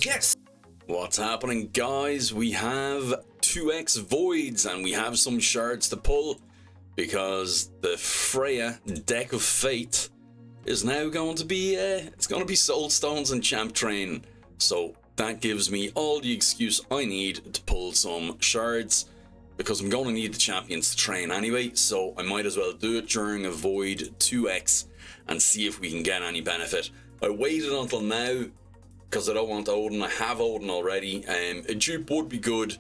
yes! What's happening, guys? We have 2x voids and we have some shards to pull because the Freya Deck of Fate is now going to be it's going to be Soul Stones and Champ Train. So that gives me all the excuse I need to pull some shards because I'm going to need the champions to train anyway, so I might as well do it during a void 2x and see if we can get any benefit. I waited until now because I don't want Odin. I have Odin already. A dupe would be good,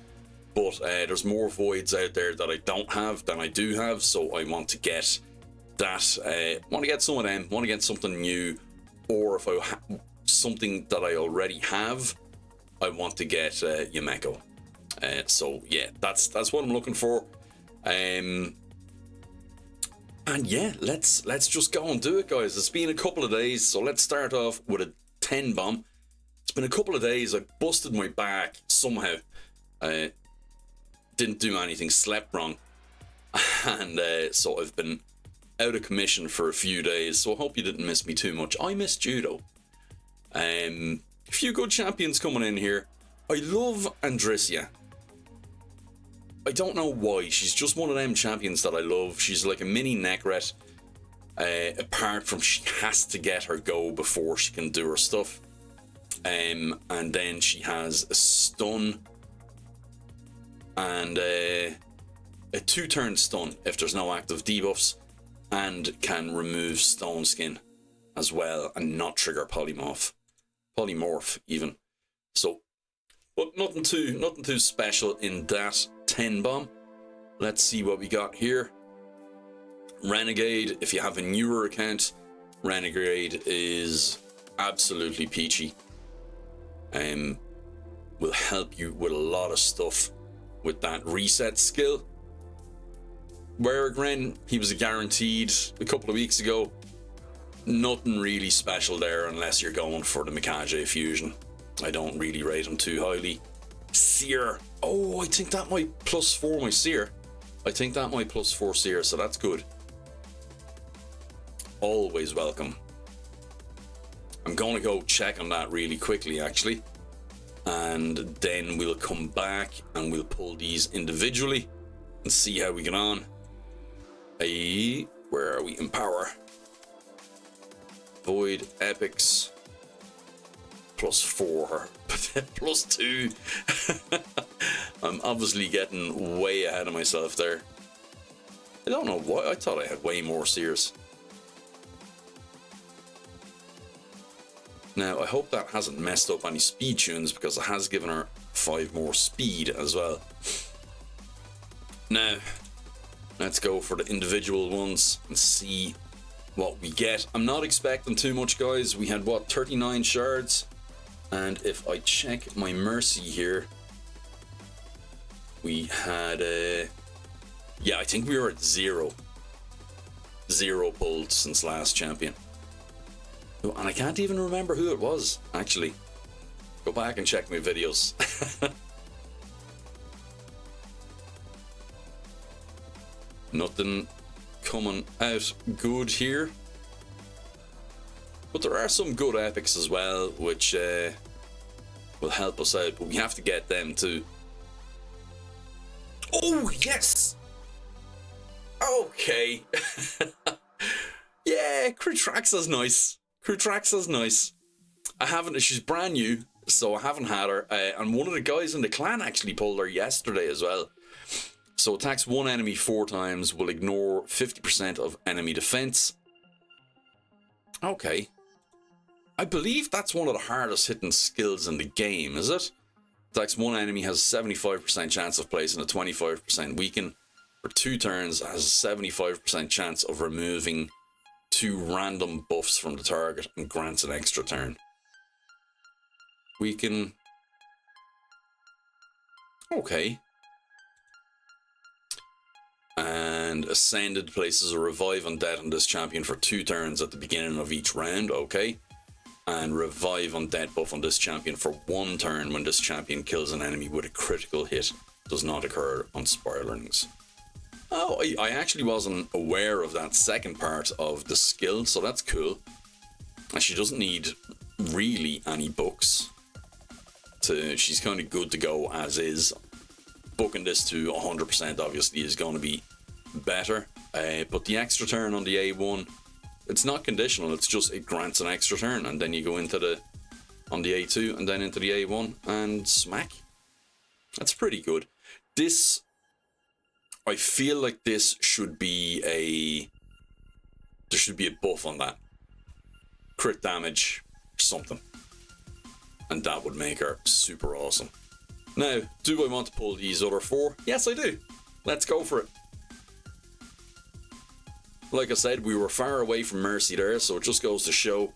but there's more voids out there that I don't have than I do have, so I want to get that. Want to get some of them. Want to get something new, or if I something that I already have, I want to get Yumeko. So yeah, that's what I'm looking for. And yeah, let's just go and do it, guys. It's been a couple of days, so let's start off with a 10 bomb. It's been a couple of days. I busted my back somehow. Didn't do anything, slept wrong, and so I've been out of commission for a few days. So I hope you didn't miss me too much. I missed you though. A few good champions coming in here. I love Andrissia. I don't know why. She's just one of them champions that I love. She's like a mini Necret. Apart from she has to get her go before she can do her stuff. And then she has a stun and a 2-turn stun if there's no active debuffs, and can remove Stone Skin as well and not trigger polymorph even. So, but nothing too special in that 10 bomb. Let's see what we got here. Renegade, if you have a newer account, Renegade is absolutely peachy. Will help you with a lot of stuff with that reset skill. Weregren, he was a guaranteed a couple of weeks ago. Nothing really special there unless you're going for the Mikage fusion. I don't really rate him too highly. Seer. Oh, I think that might +4 my Seer. I think that might +4 Seer, so that's good. Always welcome. I'm going to go check on that really quickly, actually. And then we'll come back and we'll pull these individually and see how we get on. Where are we? In power. Void epics. +4. +2. I'm obviously getting way ahead of myself there. I don't know why. I thought I had way more Seers. Now, I hope that hasn't messed up any speed tunes because it has given her 5 more speed as well. Now, let's go for the individual ones and see what we get. I'm not expecting too much, guys. We had, what, 39 shards? And if I check my Mercy here, we had, yeah, I think we were at 0. 0 pulled since last champion. And I can't even remember who it was, actually. Go back and check my videos. Nothing coming out good here. But there are some good epics as well, which will help us out. But we have to get them too. Oh, yes! Okay. Yeah, Krutraxa's nice. Krutraxa's nice. I haven't, she's brand new, so I haven't had her. And one of the guys in the clan actually pulled her yesterday as well. So attacks one enemy 4 times, will ignore 50% of enemy defense. Okay. I believe that's one of the hardest hitting skills in the game, is it? Attacks one enemy has a 75% chance of placing a 25% weaken. For 2 turns, has a 75% chance of removing 2 random buffs from the target and grants an extra turn. Weaken. Okay. And Ascended places a Revive Undead on this champion for 2 turns at the beginning of each round. Okay. And Revive Undead buff on this champion for 1 turn when this champion kills an enemy with a critical hit. Does not occur on Spiralings. Oh, I actually wasn't aware of that second part of the skill, so that's cool. And she doesn't need really any books. she's kind of good to go as is. Booking this to 100% obviously is going to be better, but the extra turn on the A1, it's not conditional, it's just it grants an extra turn, and then you go into the on the A2 and then into the A1 and smack. That's pretty good. This, I feel like this should be there should be a buff on that. Crit damage, something. And that would make her super awesome. Now, do I want to pull these other 4? Yes, I do. Let's go for it. Like I said, we were far away from Mercy there, so it just goes to show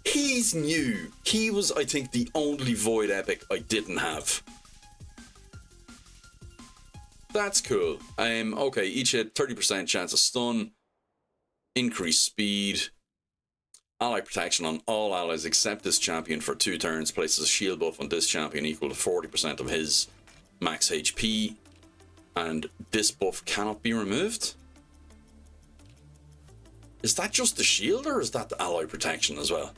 he's new. He was, I think, the only Void Epic I didn't have. That's cool. Okay, each hit 30% chance of stun, increased speed, ally protection on all allies except this champion for 2 turns, places a shield buff on this champion equal to 40% of his max HP, and this buff cannot be removed. Is that just the shield, or is that the ally protection as well?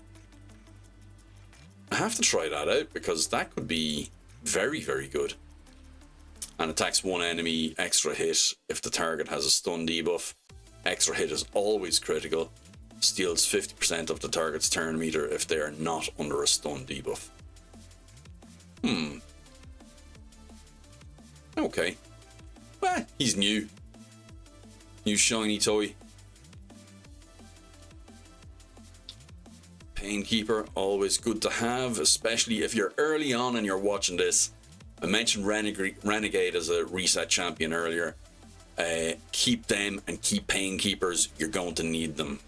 I have to try that out, because that could be very, very good. And attacks 1 enemy, extra hit if the target has a stun debuff. Extra hit is always critical. Steals 50% of the target's turn meter if they are not under a stun debuff. Okay. Well, he's new. New shiny toy. Painkeeper, always good to have, especially if you're early on and you're watching this. I mentioned Renegade as a reset champion earlier. Keep them and keep Painkeepers. You're going to need them.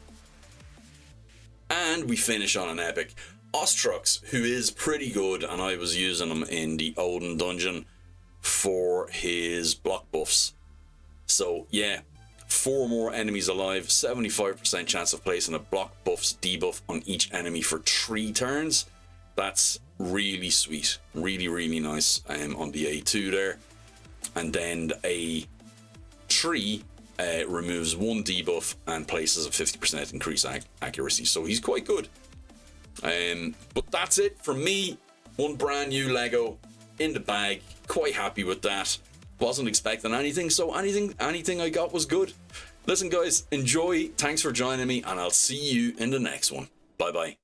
And we finish on an epic. Ostrux, who is pretty good, and I was using him in the Odin dungeon for his block buffs. So yeah, 4 more enemies alive, 75% chance of placing a block buffs debuff on each enemy for 3 turns. That's really sweet, really, really nice on the A2 there. And then a 3 removes 1 debuff and places a 50% increased accuracy, so he's quite good. But that's it from me. 1 brand new Lego in the bag, quite happy with that. Wasn't expecting anything, so anything I got was good. Listen guys, enjoy, thanks for joining me, and I'll see you in the next one. Bye bye.